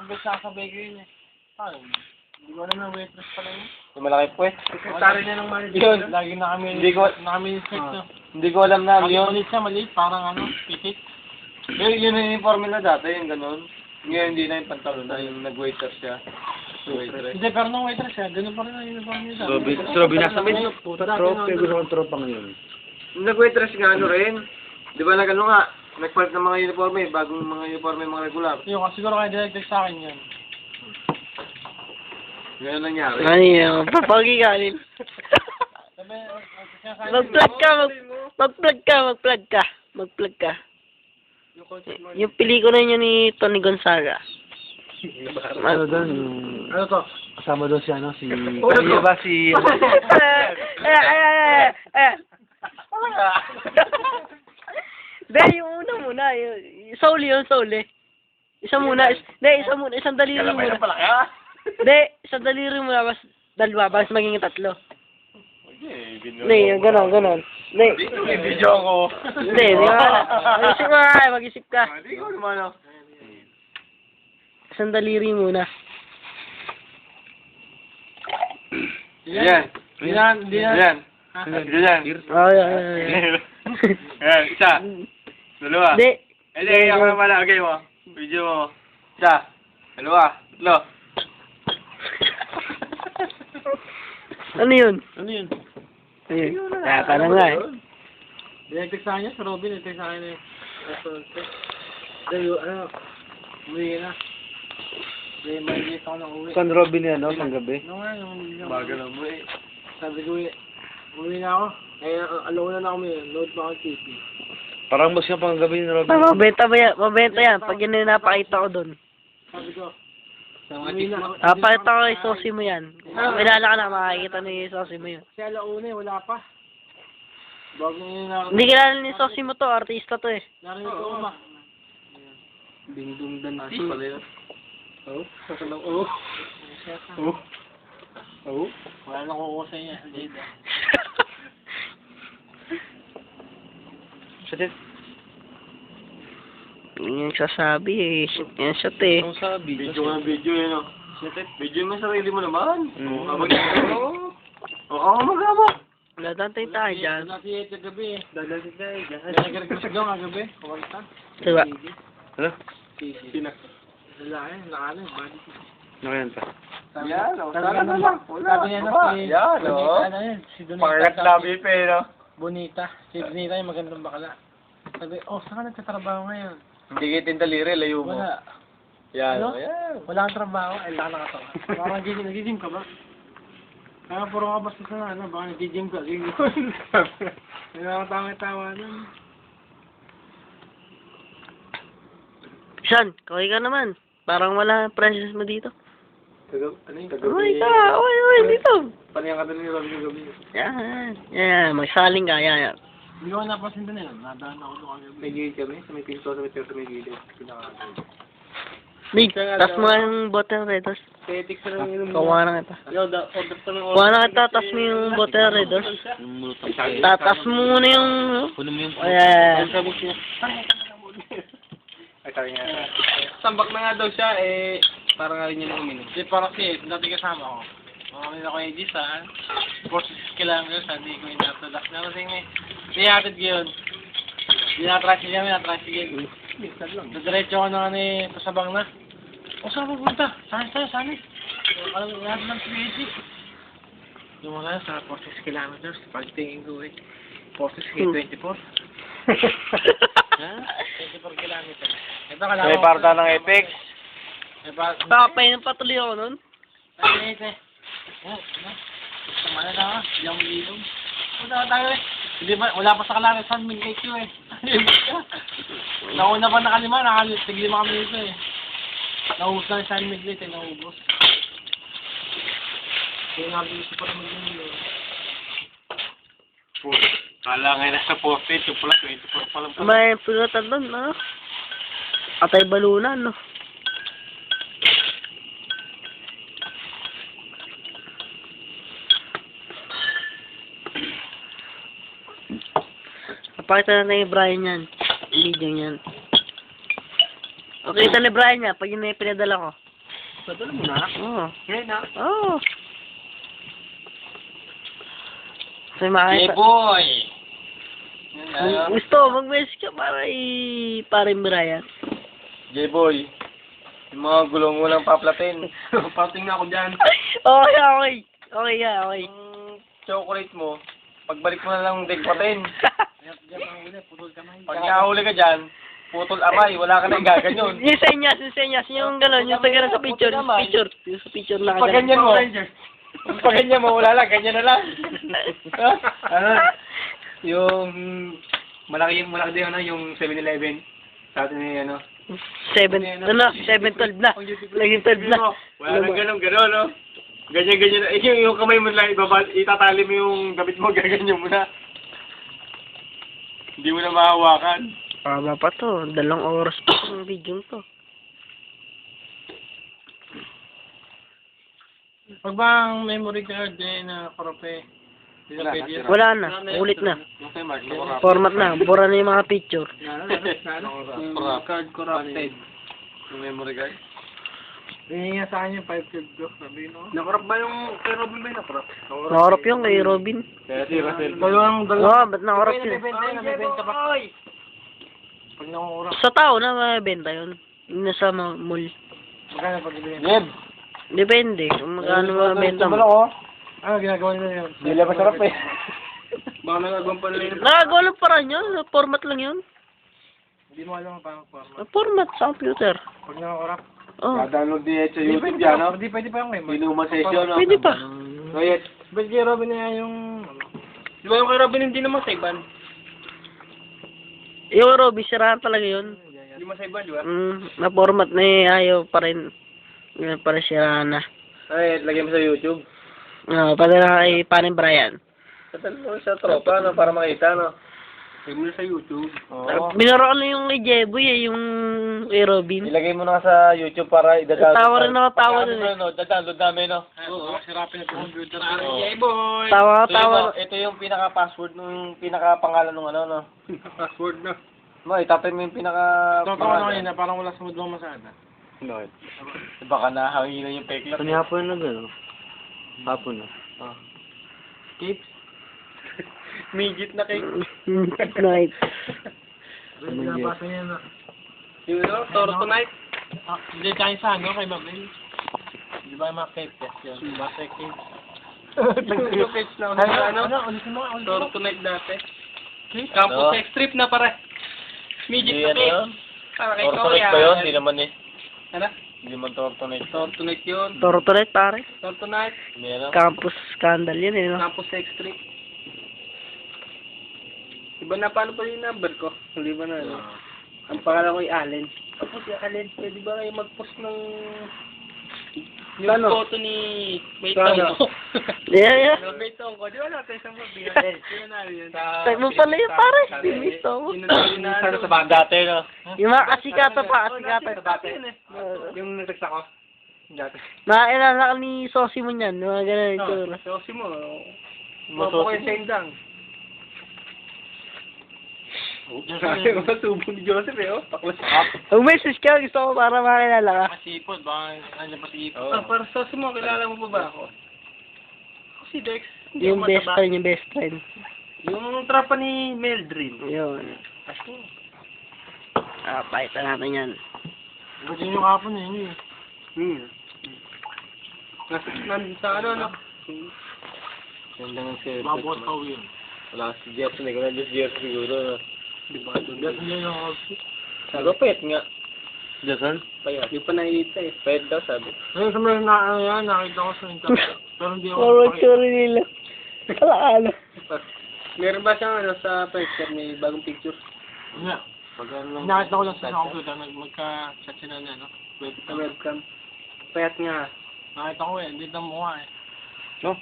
beses nakasabay ko yun eh. Ay, hindi ko alam na waitress pala yun. Yung malaki po eh. Sekretary niya ng manager. Yun. Lagi na kami, na-check no. Hindi ko alam na yun. Maliit siya, maliit. Parang ano, pitik. Yun yung uniforme na dati, yung ganun. Ngayon hindi na yung pantalon na, yung nag-waiter siya. Waitress. Hindi, pero nung waitress siya, ganun pa rin ang uniform niya. Robin, nasa may tropa, gusto kong tropa ngayon. Nag-waitress nga ano rin. Di ba nag ano nga, nagpalit ng mga uniforme, bagong mga uniforme, mga regular. Yung kasi siguro kayo direct sa akin yun. Ngayon nangyari. Ano yun? Papagi ka, Alin. Mag-plug ka, mag-plug ka. Yung pelikula niya ni Tony Gonzaga. Ano doon? Ano to? Kasama doon si ano, si... Ano ba si... Hindi, yung una muna. Sauli yun, Sauli. Isa muna. Isang daliri muna. Hindi, isang daliri muna. Mas dalawa, basta maging tatlo. Hindi, yung ganon. Hindi. May video ako. Hindi, di ba? Mag-isip ka. Hindi ko naman ako. Isang daliri muna. Yan. Yan. Yan. Oh, yeah. Yan, isa. Dalawa. Hindi. Hindi, ako naman na. Okay mo. Video mo. Isa. Dalawa. Tatlo. Ano yun? Ano yun? Ayun. Kaya ka na nga eh. Direct sa kanya, sa Robin, ito sa akin eh. Dahil, umuwi na. Dahil, maliit ako na uwi. San Robin yan, no? Pang gabi. Ano nga, yung Bagal na mo eh. sabi ko, umuwi na ako. Eh, alauna na ako may load pa ako TV. Parang mas yung pang gabi ni Robin. Mabenta yan. Pag yun yung napakita ko doon. Sabi ko, umuwi na. Napakita ko yung sosi mo yan. Kilala ka na, makikita na yung sosi mo yun. Kasi alauna eh, wala pa. Bago yun na Hindi kilala ni sosi mo to, artista to eh. narinig ko ma. Bingdong danti pala yun. Oh, sasalang oh. Oh. Wala na kukuha sa inyo, Jade. Shit. Yung sasabi eh. Yan siya eh. Ang sabi. Video nga video yun o. Video mo sa sarili mo naman. Oo, mag-ama. Wala dantay tayo dyan. Dati sa gabi eh. Dadasin tayo dyan. Nagregress daw nga gabi. Kumalita. Diba? Ano? Sinak. Lalaki, nakano eh. Body. Nakayan pa. Yan o. Sabi Sana na lang. Sabi niya na si... Yan o. Ano yun? Si Donita. Pangat labi pa eh no. Bonita. Si Bonita yung magandang bakla. Sabi, oh, saan ka nagtatrabaho ngayon? Hindi kitin taliri, layo mo. Wala. Yan Ano? o. Yan. Wala kang trabaho. Ay, laka nakatawa. Parang nag-gym ka ba? Kaya puro ka basta sa ano, baka nag-gym ka. Gym ko. May mga tawa-tawa nun. Sean, kaway ka naman. Parang wala presence mo dito. Ano yung Kaway ka! Kaway dito! Paniyang ka doon ni Robin kagabi. Yan. Magsaling ka. Yan. Hindi ko napasin din yun. Nadaan ako doon kagabi. May gilid kami. Sa may pinto, sa may tiyota may gilid. Big, tas mo yung bottle redos. Tetik sa lang yun. Kawa na kita. Yo, order pa ng Kawa na kita, tas mo yung bottle redos. Tatas mo muna yung... Puno mo yung... Ayan. Ay, sabi nga. Sambak na nga daw siya, eh, parang nga rin niya nang uminom. Hindi, parang kasi, dati kasama ko. Mga ako yung Gis, ha? 46 kilometers, hindi ko inatadak na kasi nga. Nihatid ko yun. Dinatrasigil kami, natrasigil. Diretso ko na nga ni pasabang na. O, saan pupunta? Saan? Alam mo, lahat ng PhD. Lumala sa 46 kilometers, pagtingin ko eh. 46 24. Ha? 24 kilometers. Ito kalaman May parta ng epic. Baka patuloy ako nun. Ay, Tumala na ako. Hindi ako mag-inom. Punta ka tayo eh. Hindi ba, wala pa sa Kalaran San Miguel Q eh. Nauna pa nakalima, tiglima kami dito eh. Naubos na yung San Miguel eh, naubos. Kaya nga gusto pa naman yun eh. Kala ngayon nasa 40, yung pala 24 pa lang pala. May pulutan doon, no? Atay balunan, no? Napakita na ni Brian yan. Video yan. Okay, ito ni Brian niya. Pag yun na yung pinadala ko. Padala mo na. Oo. Ngayon na. Oo. Kasi makita. boy! Gusto, mag-message ka para parin Brian. J-boy. Yung mga gulong mo lang paplatin. Pating na ako dyan. Okay, okay. Okay nga, okay. Yung chocolate mo, pagbalik mo na lang degpatin. Pag nahuli ka dyan, putol amay, wala ka na gaganyon. Yung senyas, yung gano'n, yung sa gano'n sa picture, yung sa picture na Pag ganyan mo, pag ganyan mo, wala lang, ganyan na lang. Ano? Yung malaki din ano, yung 7-Eleven. Sa atin eh, ano. 712 na. Naging 12 na. Wala nang gano'n, no? Ganyan na. Yung kamay mo lang, itatali mo yung damit mo, gaganyan mo na. Hindi mo na mahawakan. Tama pa to. 2 oras pa yung video to. Pag ba ang memory card na korope? Hindi na pwede yun. Wala na. Ulit na. Yung kay Mark, Format na. Bura na yung mga picture. Yung card corrupted. yung memory card. Hindi nga sa akin yung 512 ko. Sabi no? Nakorap ba yung kay Robin ba yung nakorap? Nakorap yung kay Robin. Kaya si Russell. Dalawang Oo, ba't nakorap yun? nabibenta pa. Pag nakukurap. Sa tao na mabenta yun. Yung nasa mall. Magkano pag ibigay? Jeb! Depende kung magkano mabenta mo. oh. Ano ginagawa nila yun? Hindi lang masarap eh. Baka nagagawang pala yun. Nakagawa lang parang yun. Format lang yun. Hindi mo alam paano format. Format sa computer. Pag nakukurap. Oh. Download din sa YouTube yan, no? Hindi pwede pa yung memory. Inuma session, no? Pwede pa. So, yes. Ba't kay Robin na yung... Di ba yung kay Robin hindi naman saiban? Yung Robin, sirahan talaga yun. Hindi mo saiban, di ba? Na-format na eh. Ayaw pa rin. Yun pa rin sirahan na. Ay, lagay mo sa YouTube. Pati na kay Panin Brian. Satal mo sa tropa, no? Para makita, no? Lagay mo sa YouTube. Oo. Binaroon na yung kay Jeboy eh. Yung kay Robin. Ilagay mo na sa YouTube para i-download. Tawa rin ako, tawa Pag- dun eh. no, download namin, no? Oo, sirapin na yung computer. Oo. Yay, boy! Tawa. Ito yung pinaka-password nung pinaka-pangalan nung ano, no? Password na. Mo, itapin mo yung Totoo na pinaka-pangalan. kanina, parang wala sa mudlo masada. No. Baka nahanginan yung fake lang. hapon na gano'n? Hapon na. Keeps. Midget na cake. Night. Nabasa niya na. Yung ano, Toro Tonight. Hindi tayo sa ano, kay Babel. Di ba yung mga cape test yun? Basta yung cape. Yung page na ano? Ulitin mo, ulitin Toro mo. Tonight dati. Cape? Campus Ano? X Trip na pare. Midget Hindi na yan cake. yun. Para kay Tortonate ba yun? Hindi naman eh. Ano? Hindi man tortonate. Toro Tonight yun. Toro Toret pare. Toro Tonight. Hindi ano? Campus scandal yun eh. No? Campus X Trip. Iba na paano pa yung number ko? Hindi ba na ano? Ang pangalan ko ay Allen. Tapos si Allen, pwede ba kayo mag-post ng yung Ano? photo ni May Ano? Tongko? Yeah. May Tongko. Di ba natin sa mga Yun na yun. Type mo pala yun pare. May Tongko. Yun na Sana sa banda dati, no? Yung mga kasikata pa, kasikata. dati yun eh. Yung nagtagsa ko. Dati. Nakakilala ka ni Sosi mo niyan. Mga ganun yung tsura. Sosi mo. Masusi Mapo ko yung sa indang. Kasi masubo ni Joseph eh, oh. Paklas ka. Mag-message ka, gusto ko para makilala ka. Masipot, baka nandiyan pa si Ipot. Oo. Para Sosi mo, kilala mo pa ba ako? Ako si Dex. Hindi Yung ako best mataba. friend, yung best friend. Yung tropa ni Meldrin. Yun. Pakita natin yan. Gusto yung kapon eh, yun eh. Sa ano, no? Ganda ng service. Mabot pa yun. Wala si Jeff. Hindi ko na Jeff siguro, no? Di ba? Gas niya yung outfit. Sabi, pet nga. Jason? Payat. Di pa nakikita eh. Pet daw, sabi. Ngayon sa mga na, yan, nakita ko sa internet. Pero hindi ako Forward makita. story nila. Alaala. Meron ba siyang ano sa picture, may bagong picture? Nga. Pag ano, Nakita ko lang sa computer, magka-chat sila na, no? Sa webcam. Payat nga. Nakita ko eh, hindi na mukha eh. No?